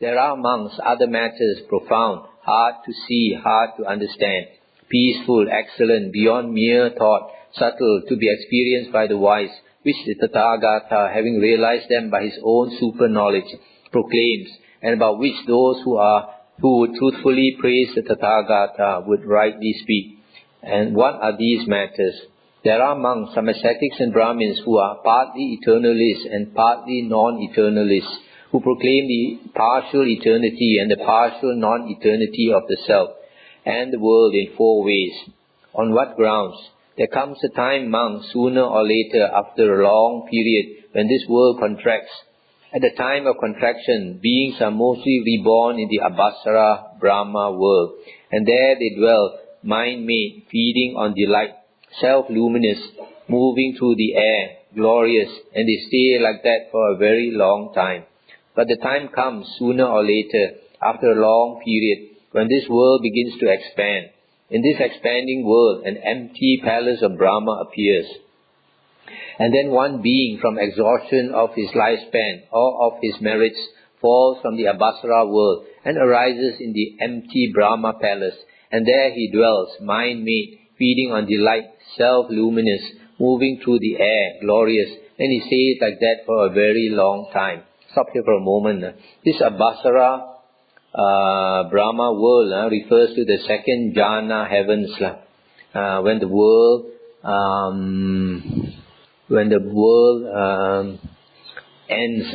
There are amongst other matters profound, hard to see, hard to understand, peaceful, excellent, beyond mere thought, subtle, to be experienced by the wise, which the Tathagata, having realized them by his own super knowledge, proclaims, and about which those who would truthfully praise the Tathagata would rightly speak. And what are these matters? There are among some ascetics and Brahmins who are partly eternalists and partly non-eternalists, who proclaim the partial eternity and the partial non-eternity of the self and the world in 4 ways. On what grounds? There comes a time, monks, sooner or later, after a long period, when this world contracts. At the time of contraction, beings are mostly reborn in the Abhasara Brahma world, and there they dwell, mind-made, feeding on delight, self-luminous, moving through the air, glorious, and they stay like that for a very long time. But the time comes, sooner or later, after a long period, when this world begins to expand. In this expanding world, an empty palace of Brahma appears. And then one being, from exhaustion of his lifespan or of his merits, falls from the Abhasara world and arises in the empty Brahma palace. And there he dwells, mind-made, feeding on delight, self-luminous, moving through the air, glorious. And he stays like that for a very long time. Stop here for a moment. This Abhasara Brahma world refers to the second jhana heavens. When the world ends,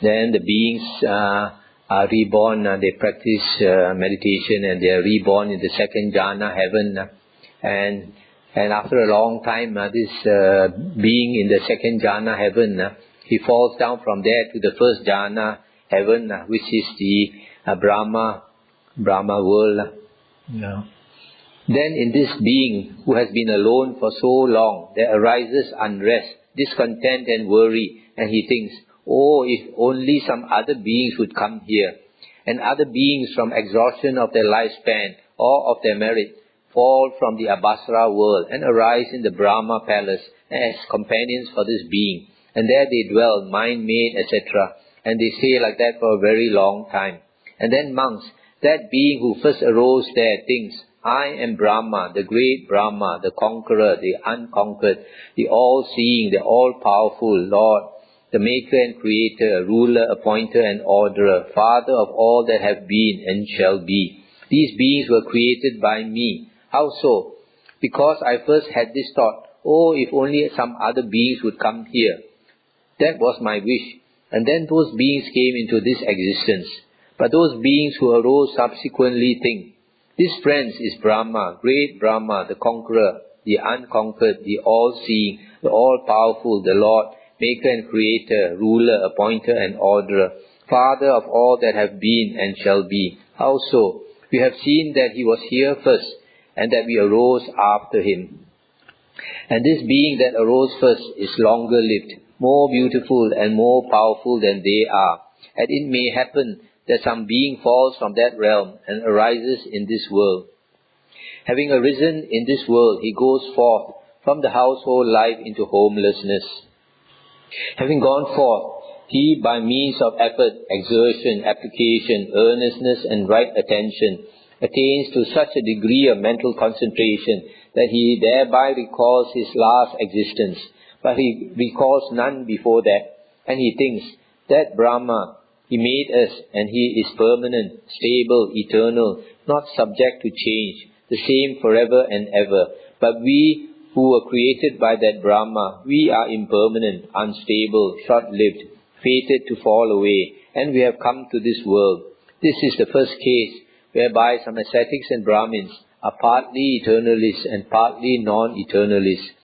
then the beings are reborn. They practice meditation and they are reborn in the second jhana heaven. And after a long time, this being in the second jhana heaven, he falls down from there to the first jhana heaven, which is the Brahma world. Yeah. Then in this being who has been alone for so long, there arises unrest, discontent and worry, and he thinks, oh, if only some other beings would come here. And other beings from exhaustion of their lifespan or of their merit fall from the Abhasara world and arise in the Brahma palace as companions for this being. And there they dwell, mind-made, etc. And they stay like that for a very long time. And then monks, that being who first arose there thinks, I am Brahma, the great Brahma, the conqueror, the unconquered, the all-seeing, the all-powerful Lord, the maker and creator, ruler, appointer and orderer, father of all that have been and shall be. These beings were created by me. How so? Because I first had this thought, oh, if only some other beings would come here. That was my wish. And then those beings came into this existence. But those beings who arose subsequently think, this friend is Brahma, great Brahma, the conqueror, the unconquered, the all-seeing, the all-powerful, the Lord, maker and creator, ruler, appointer and orderer, father of all that have been and shall be. How so? We have seen that he was here first, and that we arose after him. And this being that arose first is longer lived, more beautiful and more powerful than they are. And it may happen that some being falls from that realm and arises in this world. Having arisen in this world, he goes forth from the household life into homelessness. Having gone forth, he, by means of effort, exertion, application, earnestness and right attention, attains to such a degree of mental concentration that he thereby recalls his last existence, but he recalls none before that, and he thinks, that Brahma, he made us, and he is permanent, stable, eternal, not subject to change, the same forever and ever. But we who were created by that Brahma, we are impermanent, unstable, short-lived, fated to fall away, and we have come to this world. This is the first case whereby some ascetics and Brahmins are partly eternalists and partly non-eternalists.